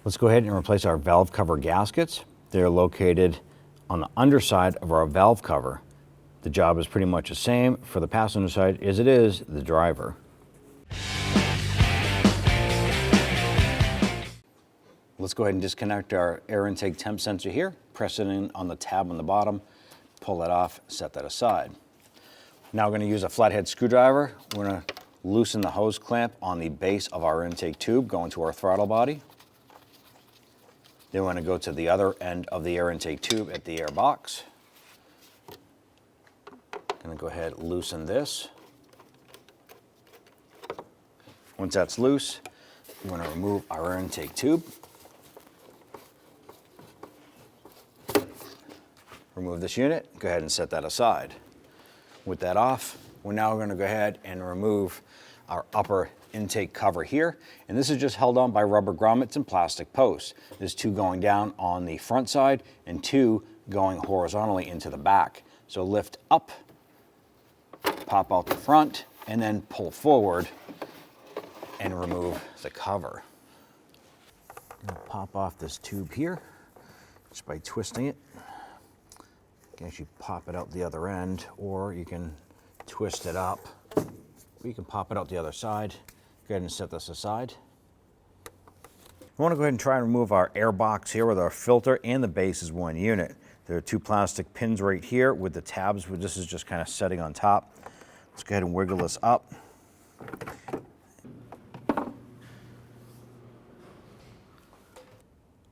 Let's go ahead and replace our valve cover gaskets. They're located on the underside of our valve cover. The job is pretty much the same for the passenger side as it is the driver. Let's go ahead and disconnect our air intake temp sensor here, press it in on the tab on the bottom, pull that off, set that aside. Now we're going to use a flathead screwdriver. We're going to loosen the hose clamp on the base of our intake tube going to our throttle body. Then we're going to go to the other end of the air intake tube at the air box. Going to go ahead and loosen this. Once that's loose, we're going to remove our air intake tube. Remove this unit, go ahead and set that aside. With that off, we're now going to go ahead and remove our upper intake cover here. And this is just held on by rubber grommets and plastic posts. There's two going down on the front side and two going horizontally into the back. So lift up, pop out the front, and then pull forward and remove the cover. I'm going to pop off this tube here just by twisting it. You can actually pop it out the other end, or you can twist it up, or you can pop it out the other side. Go ahead and set this aside. We want to go ahead and try and remove our air box here with our filter and the base is one unit. There are two plastic pins right here with the tabs, where this is just kind of setting on top. Let's go ahead and wiggle this up.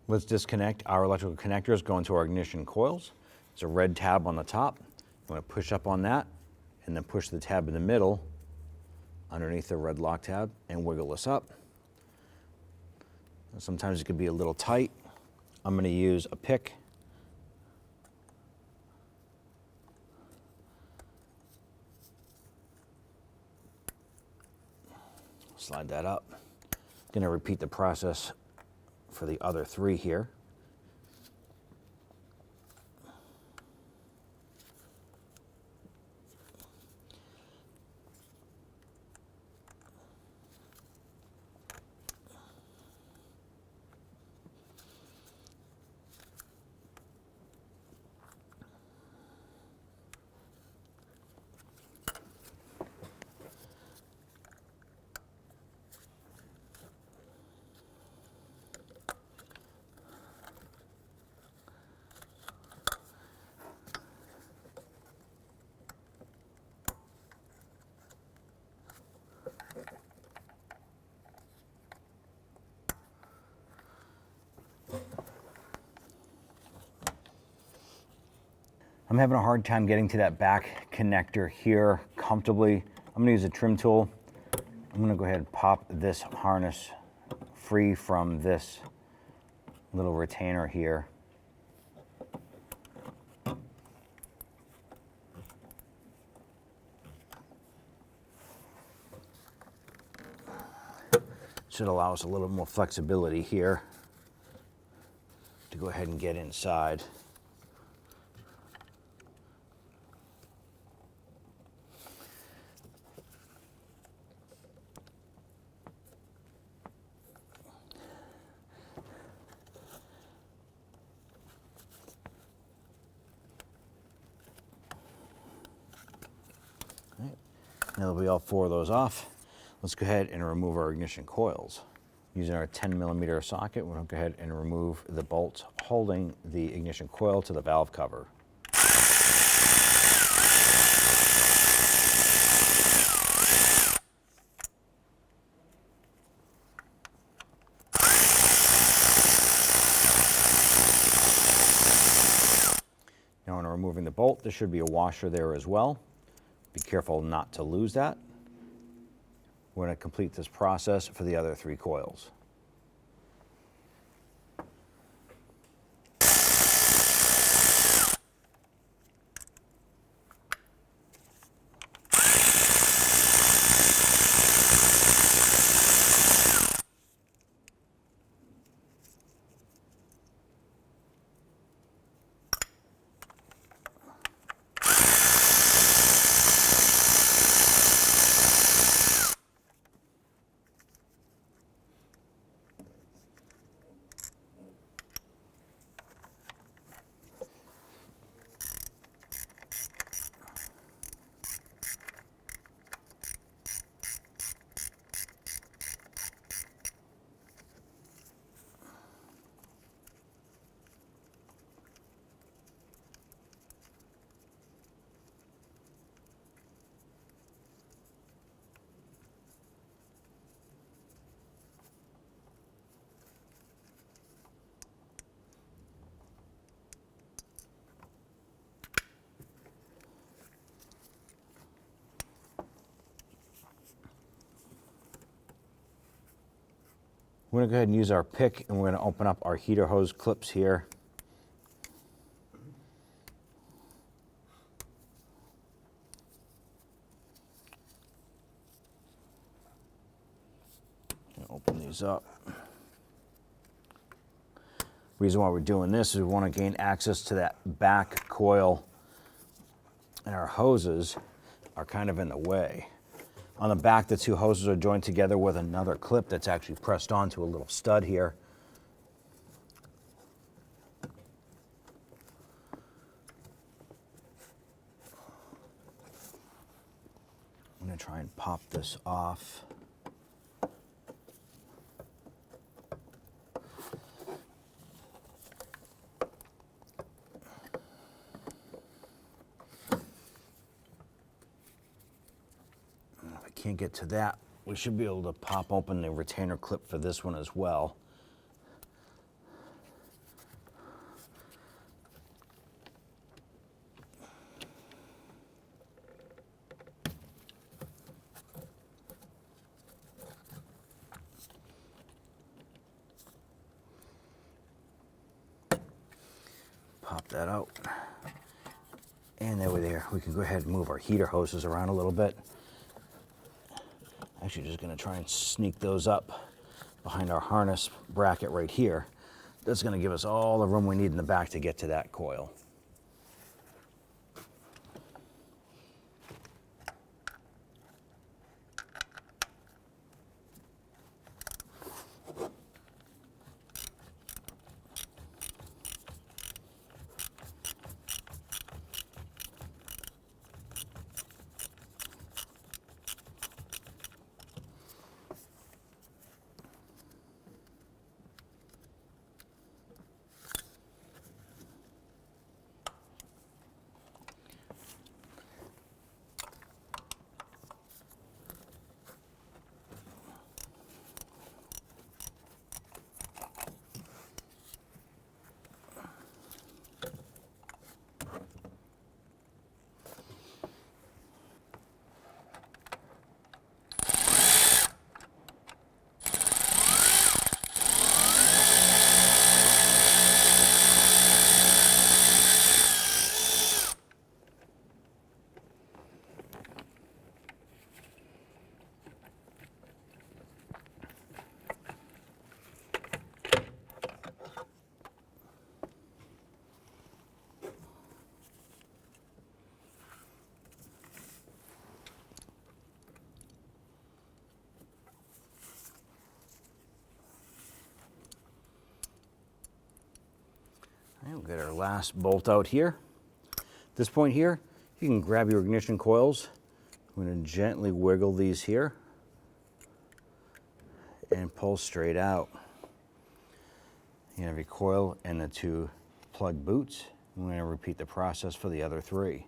Let's disconnect our electrical connectors going to our ignition coils. There's a red tab on the top. You want to push up on that and then push the tab in the middle underneath the red lock tab and wiggle this up. Sometimes it can be a little tight. I'm going to use a pick. Slide that up. Going to repeat the process for the other three here. I'm having a hard time getting to that back connector here comfortably. I'm going to use a trim tool. I'm going to go ahead and pop this harness free from this little retainer here. Should allow us a little more flexibility here to go ahead and get inside. Now that we all four of those off, let's go ahead and remove our ignition coils. Using our 10mm socket, we're going to go ahead and remove the bolts holding the ignition coil to the valve cover. Now when removing the bolt, there should be a washer there as well. Be careful not to lose that. We're going to complete this process for the other three coils. We're gonna go ahead and use our pick, and we're gonna open up our heater hose clips here. Open these up. Reason why we're doing this is we want to gain access to that back coil, and our hoses are kind of in the way. On the back, the two hoses are joined together with another clip that's actually pressed onto a little stud here. I'm going to try and pop this off. Can't get to that, we should be able to pop open the retainer clip for this one as well. Pop that out. And there we can go ahead and move our heater hoses around a little bit. Actually just going to try and sneak those up behind our harness bracket right here. That's going to give us all the room we need in the back to get to that coil. We'll get our last bolt out here. At this point here, you can grab your ignition coils. I'm going to gently wiggle these here and pull straight out. You have your coil and the two plug boots. I'm going to repeat the process for the other three.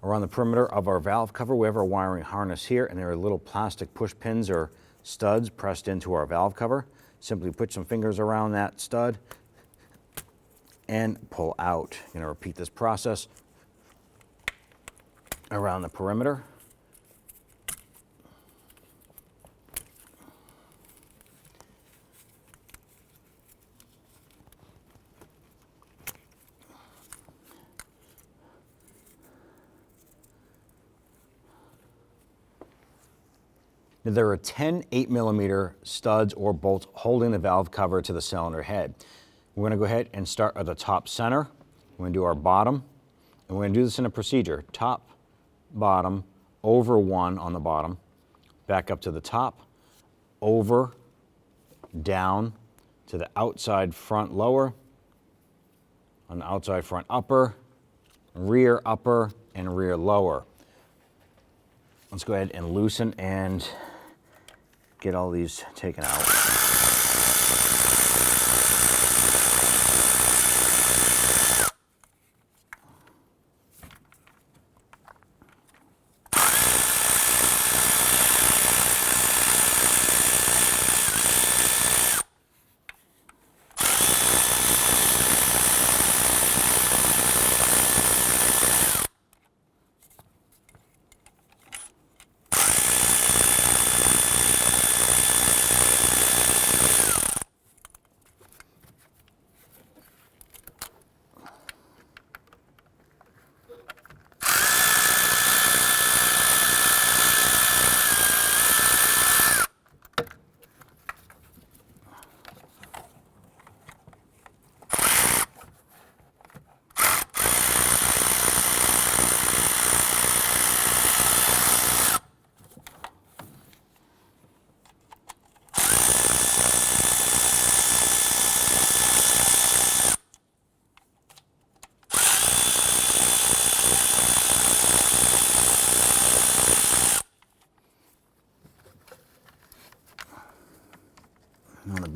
Around the perimeter of our valve cover, we have our wiring harness here, and there are little plastic push pins or studs pressed into our valve cover. Simply put some fingers around that stud and pull out. You're going to repeat this process around the perimeter. There are 10 8mm studs or bolts holding the valve cover to the cylinder head. We're going to go ahead and start at the top center. We're going to do our bottom, and we're going to do this in a procedure. Top, bottom, over one on the bottom, back up to the top, over, down, to the outside front lower, on the outside front upper, rear upper, and rear lower. Let's go ahead and loosen and get all these taken out.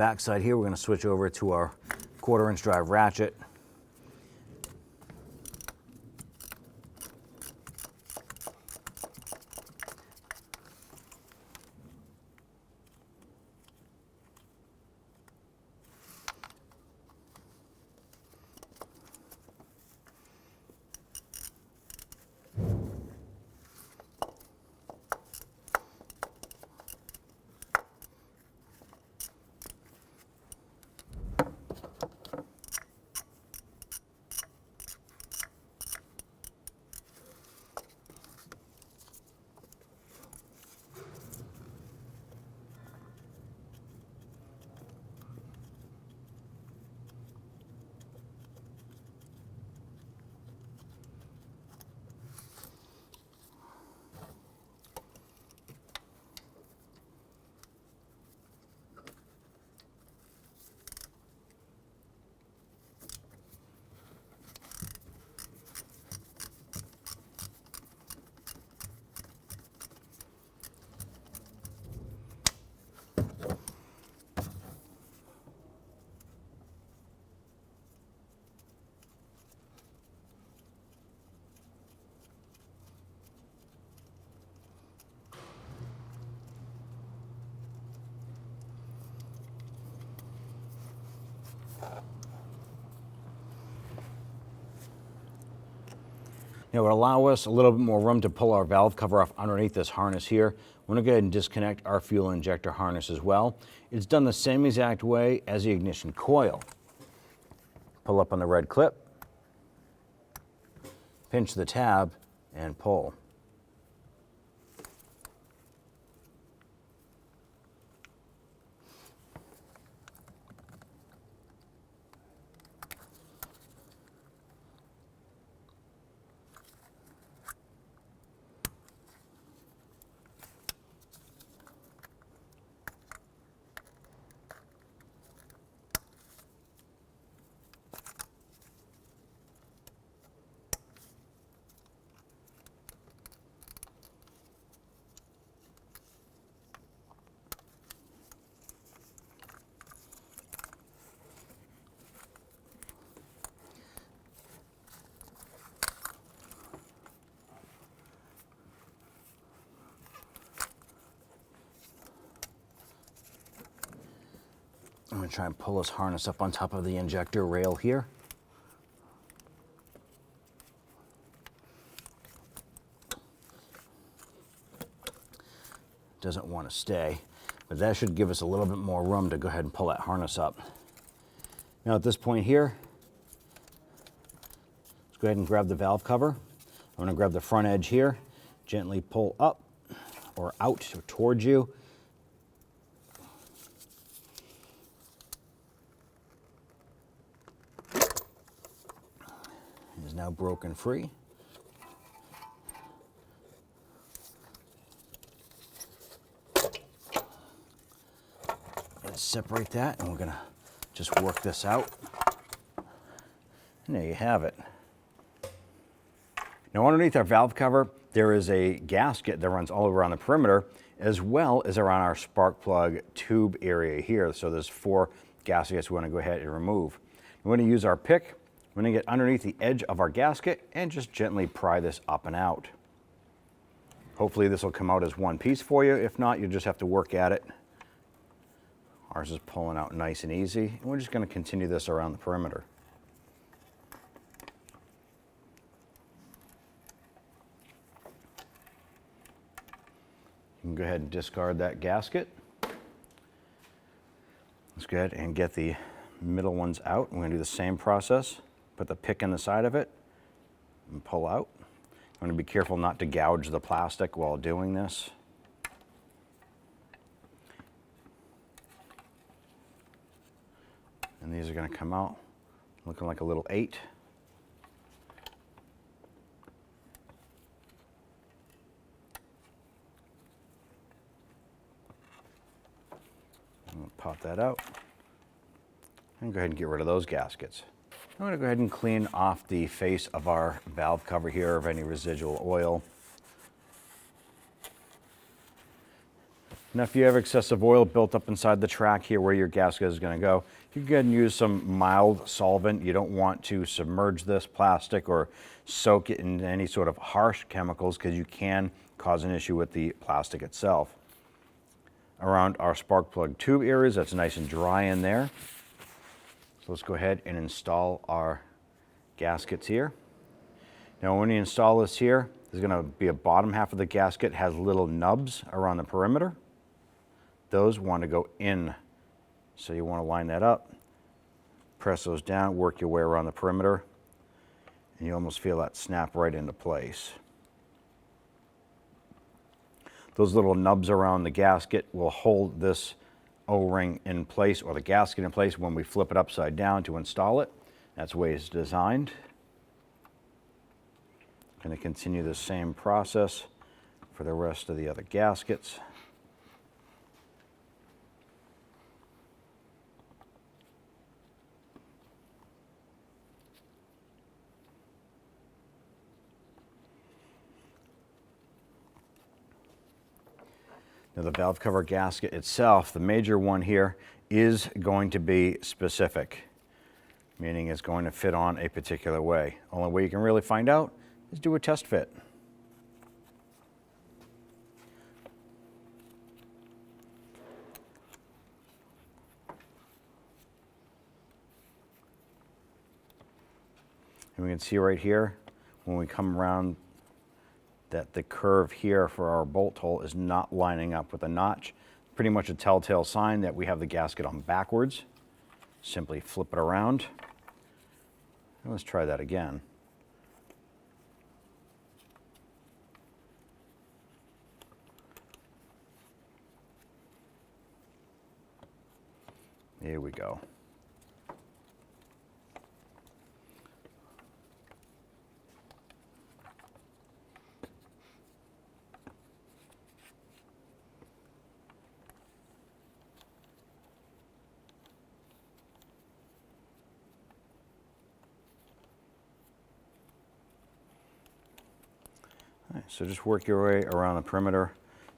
back side here, we're going to switch over to our 1/4 inch drive ratchet. It would allow us a little bit more room to pull our valve cover off underneath this harness here. We're going to go ahead and disconnect our fuel injector harness as well. It's done the same exact way as the ignition coil. Pull up on the red clip, pinch the tab, and pull. I'm going to try and pull this harness up on top of the injector rail here. Doesn't want to stay, but that should give us a little bit more room to go ahead and pull that harness up. Now at this point here, let's go ahead and grab the valve cover. I'm going to grab the front edge here, gently pull up or out or towards you. It is now broken free. Let's separate that, and we're going to just work this out. And there you have it. Now underneath our valve cover, there is a gasket that runs all around the perimeter, as well as around our spark plug tube area here. So there's 4 gaskets we want to go ahead and remove. We're going to use our pick. We're going to get underneath the edge of our gasket and just gently pry this up and out. Hopefully this will come out as one piece for you. If not, you'll just have to work at it. Ours is pulling out nice and easy. And we're just going to continue this around the perimeter. You can go ahead and discard that gasket. Let's go ahead and get the middle ones out. We're going to do the same process. Put the pick in the side of it and pull out. I'm going to be careful not to gouge the plastic while doing this. And these are going to come out looking like a little 8. I'm going to pop that out and go ahead and get rid of those gaskets. I'm going to go ahead and clean off the face of our valve cover here of any residual oil. Now, if you have excessive oil built up inside the track here where your gasket is going to go, you can go ahead and use some mild solvent. You don't want to submerge this plastic or soak it in any sort of harsh chemicals because you can cause an issue with the plastic itself. Around our spark plug tube areas, that's nice and dry in there. So let's go ahead and install our gaskets here. Now, when you install this here, there's going to be a bottom half of the gasket has little nubs around the perimeter. Those want to go in. So you want to line that up, press those down, work your way around the perimeter, and you almost feel that snap right into place. Those little nubs around the gasket will hold this O-ring in place, or the gasket in place, when we flip it upside down to install it. That's the way it's designed. Going to continue the same process for the rest of the other gaskets. Now, the valve cover gasket itself, the major one here, is going to be specific, meaning it's going to fit on a particular way. Only way you can really find out is do a test fit. And we can see right here, when we come around, that the curve here for our bolt hole is not lining up with the notch. Pretty much a telltale sign that we have the gasket on backwards. Simply flip it around. And let's try that again. Here we go. All right, so just work your way around the perimeter.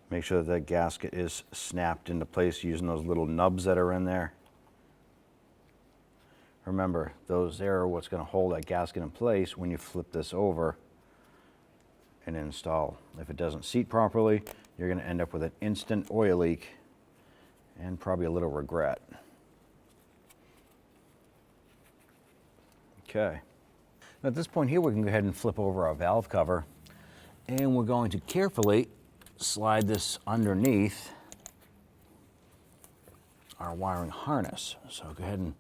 Make sure that the gasket is snapped into place using those little nubs that are in there. Remember, those there are what's going to hold that gasket in place when you flip this over and install. If it doesn't seat properly, you're going to end up with an instant oil leak and probably a little regret. Okay. Now at this point here, we can go ahead and flip over our valve cover, and we're going to carefully slide this underneath our wiring harness. So go ahead and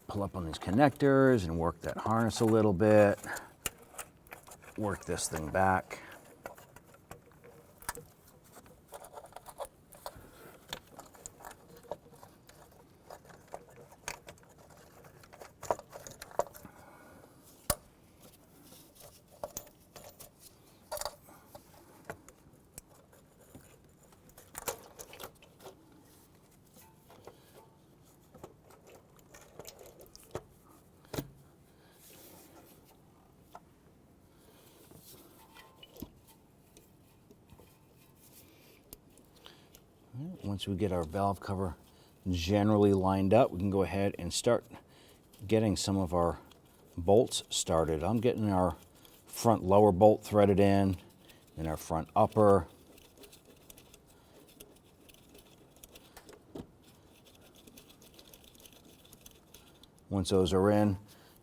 pull up on these connectors and work that harness a little bit. Work this thing back. Once we get our valve cover generally lined up, we can go ahead and start getting some of our bolts started. I'm getting our front lower bolt threaded in, and our front upper. Once those are in,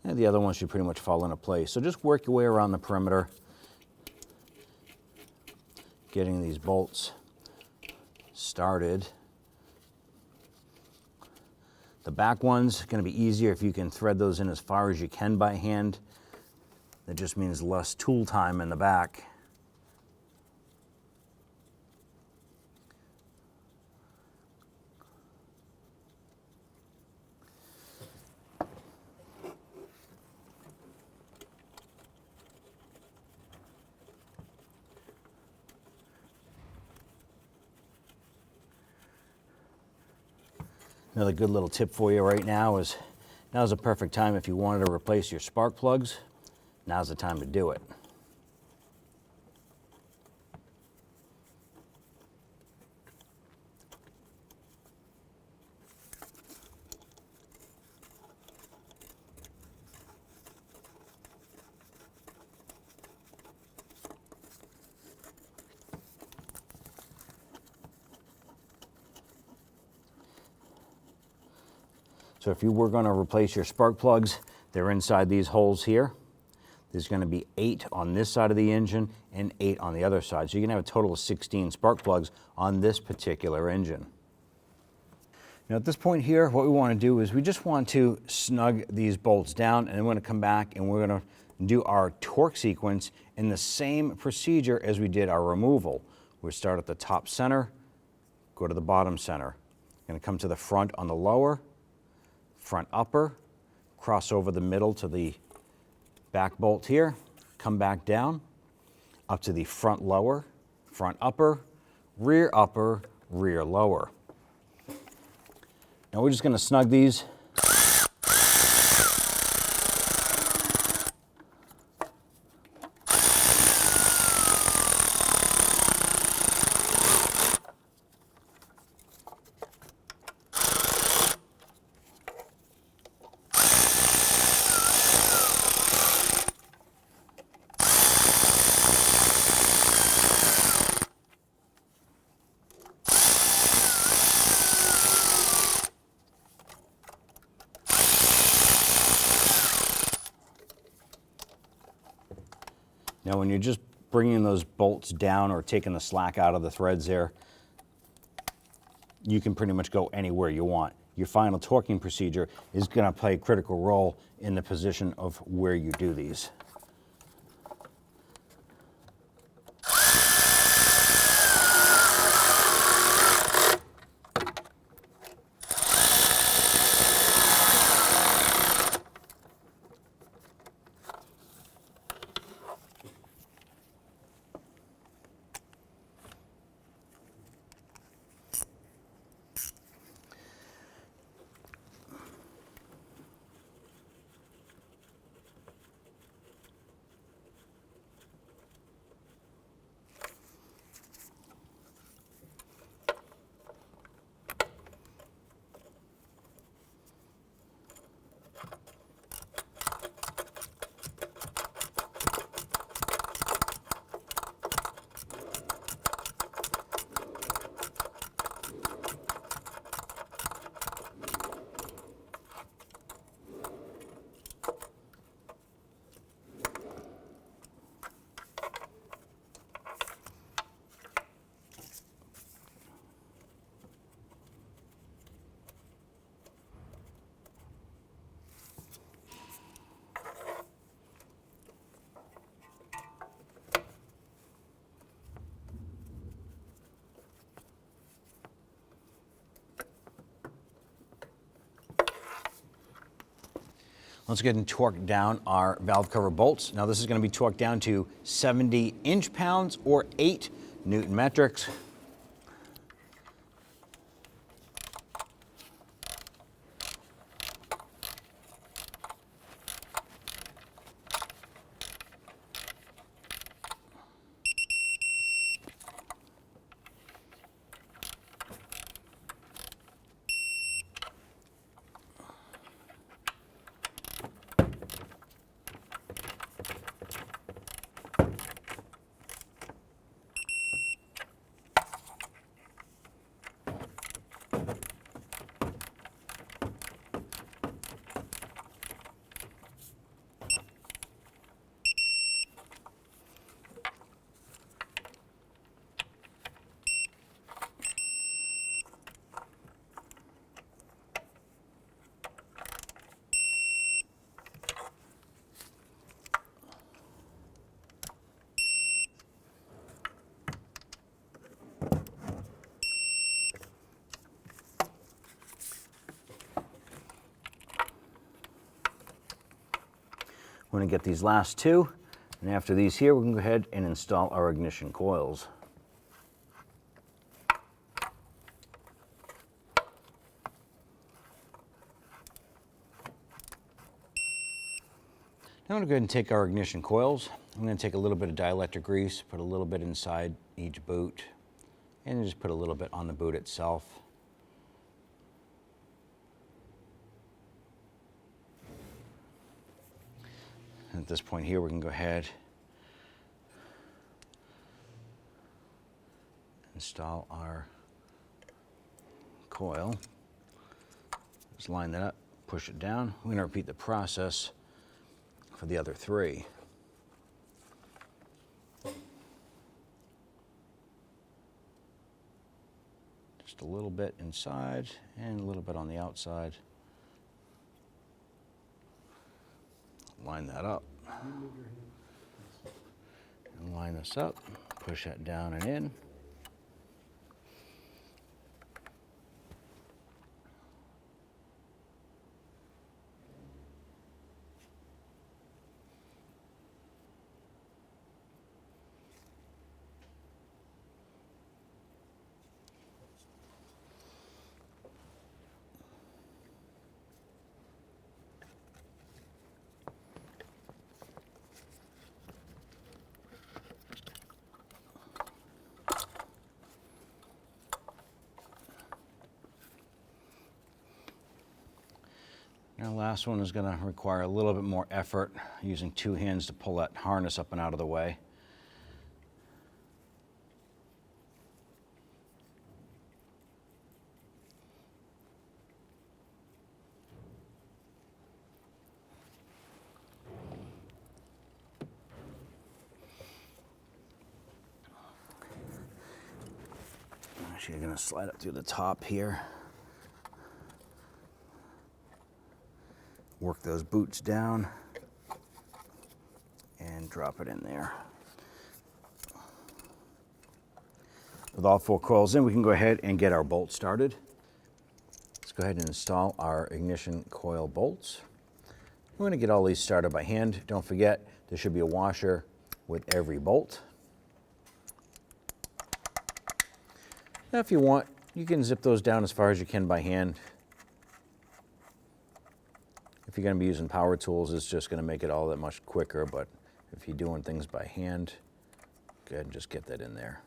and the other ones should pretty much fall into place. So just work your way around the perimeter, getting these bolts started. The back one's going to be easier if you can thread those in as far as you can by hand. That just means less tool time in the back. Another good little tip for you right now is, now's a perfect time if you wanted to replace your spark plugs. Now's the time to do it. So if you were going to replace your spark plugs, they're inside these holes here. There's going to be 8 on this side of the engine and 8 on the other side. So you can have a total of 16 spark plugs on this particular engine. Now at this point here, what we want to do is we just want to snug these bolts down, and then we're going to come back and we're going to do our torque sequence in the same procedure as we did our removal. We'll start at the top center, go to the bottom center. Going to come to the front on the lower, front upper, cross over the middle to the back bolt here, come back down, up to the front lower, front upper, rear lower. Now we're just going to snug these. Now when you're just bringing those bolts down or taking the slack out of the threads there, you can pretty much go anywhere you want. Your final torquing procedure is going to play a critical role in the position of where you do these. Let's go ahead and torque down our valve cover bolts. Now this is going to be torqued down to 70 inch-pounds or 8 Newton metrics. We're going to get these last two, and after these here, we can go ahead and install our ignition coils. Now I'm going to go ahead and take our ignition coils. I'm going to take a little bit of dielectric grease, put a little bit inside each boot, and just put a little bit on the boot itself. At this point here, we can go ahead and install our coil. Just line that up, push it down. We're going to repeat the process for the other 3. Just a little bit inside and a little bit on the outside. Line that up. And line this up. Push that down and in. Our last one is going to require a little bit more effort, using 2 hands to pull that harness up and out of the way. Actually, you're going to slide up through the top here. Work those boots down and drop it in there. With all 4 coils in, we can go ahead and get our bolt started. Let's go ahead and install our ignition coil bolts. We're going to get all these started by hand. Don't forget, there should be a washer with every bolt. Now, if you want, you can zip those down as far as you can by hand. If you're going to be using power tools, it's just going to make it all that much quicker, but if you're doing things by hand, go ahead and just get that in there.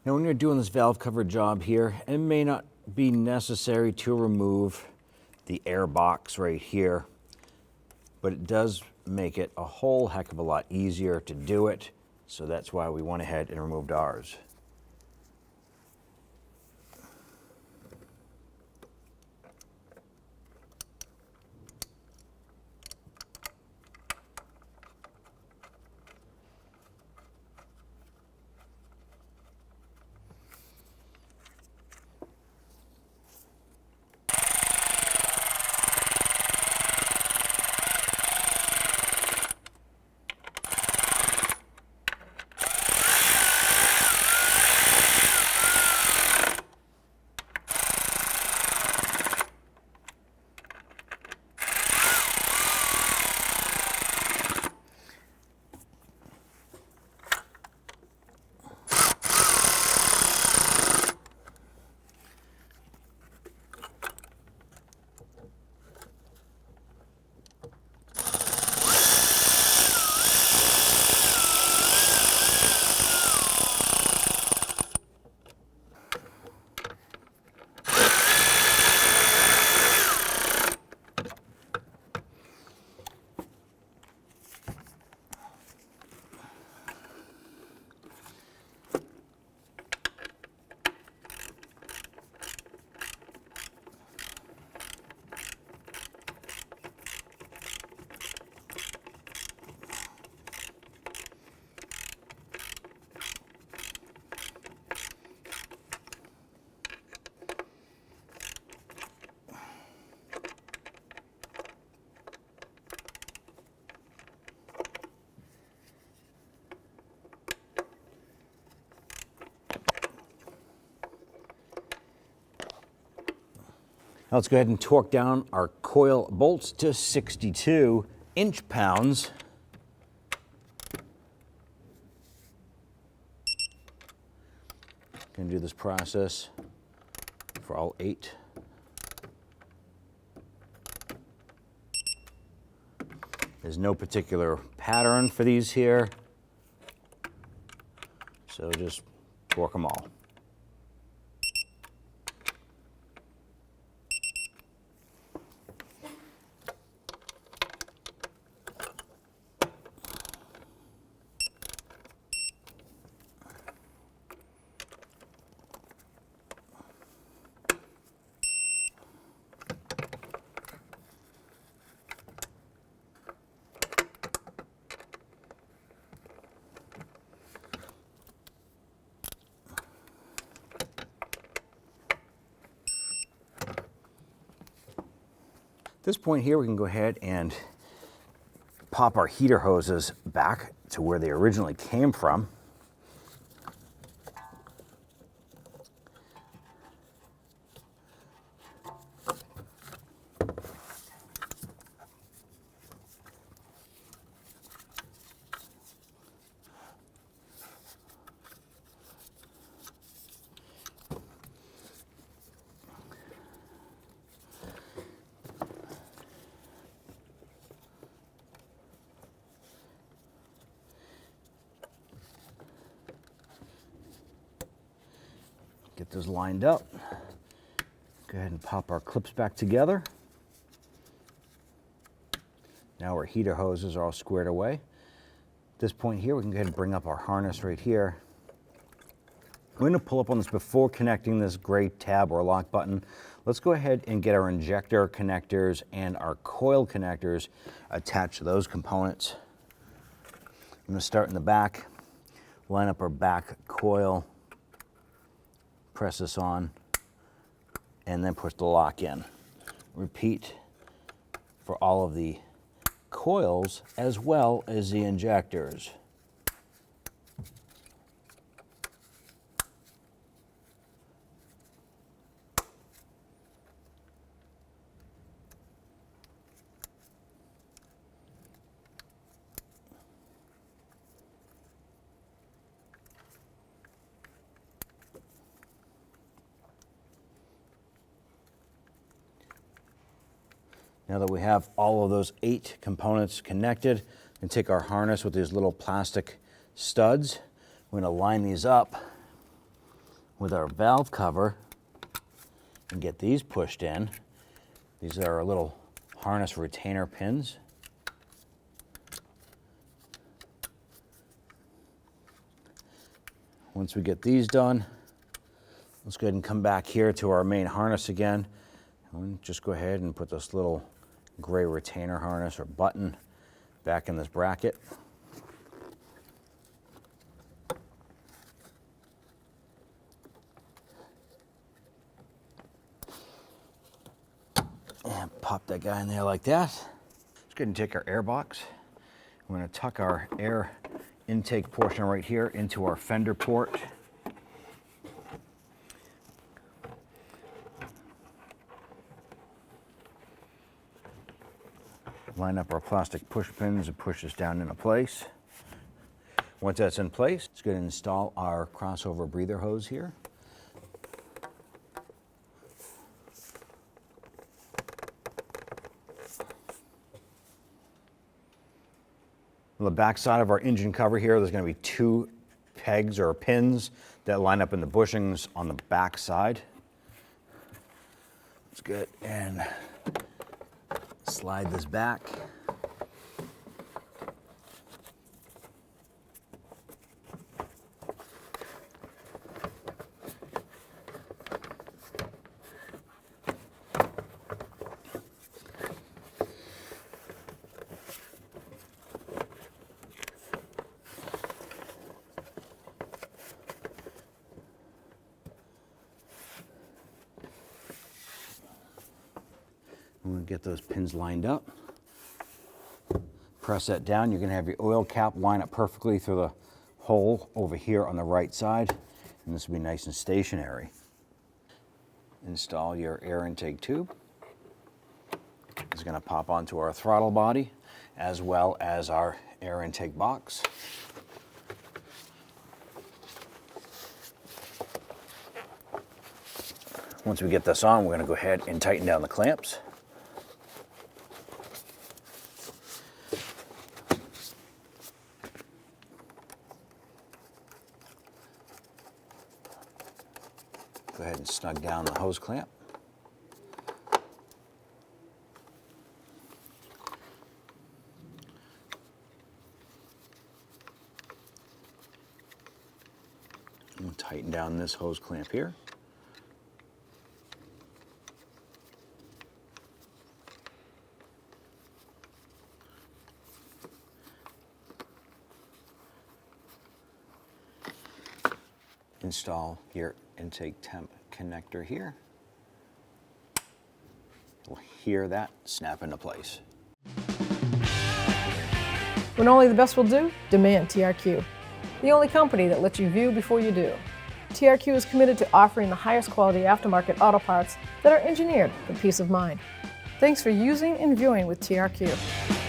Now, when you're doing this valve cover job here, it may not be necessary to remove the air box right here, but it does make it a whole heck of a lot easier to do it. So that's why we went ahead and removed ours. Now let's go ahead and torque down our coil bolts to 62 inch-pounds. Going to do this process for all 8. There's no particular pattern for these here, so just torque them all. At this point here, we can go ahead and pop our heater hoses back to where they originally came from. Get those lined up. Go ahead and pop our clips back together. Now our heater hoses are all squared away. At this point here, we can go ahead and bring up our harness right here. I'm going to pull up on this before connecting this gray tab or lock button. Let's go ahead and get our injector connectors and our coil connectors attached to those components. I'm going to start in the back, line up our back coil, press this on, and then push the lock in. Repeat for all of the coils as well as the injectors. Now that we have all of those 8 components connected, we can take our harness with these little plastic studs. We're going to line these up with our valve cover and get these pushed in. These are our little harness retainer pins. Once we get these done, let's go ahead and come back here to our main harness again. And just go ahead and put this little gray retainer harness or button back in this bracket. And pop that guy in there like that. Let's go ahead and take our air box. We're going to tuck our air intake portion right here into our fender port. Line up our plastic push pins and push this down into place. Once that's in place, let's go ahead and install our crossover breather hose here. On the back side of our engine cover here, there's going to be 2 pegs or pins that line up in the bushings on the back side. Let's go ahead and slide this back. I'm going to get those pins lined up. Press that down. You're going to have your oil cap line up perfectly through the hole over here on the right side, and this will be nice and stationary. Install your air intake tube. is going to pop onto our throttle body as well as our air intake box. Once we get this on, we're going to go ahead and tighten down the clamps. Go ahead and snug down the hose clamp. And tighten down this hose clamp here. Install your intake temp connector here. You'll hear that snap into place. When only the best will do, demand TRQ. The only company that lets you view before you do. TRQ is committed to offering the highest quality aftermarket auto parts that are engineered for peace of mind. Thanks for using and viewing with TRQ.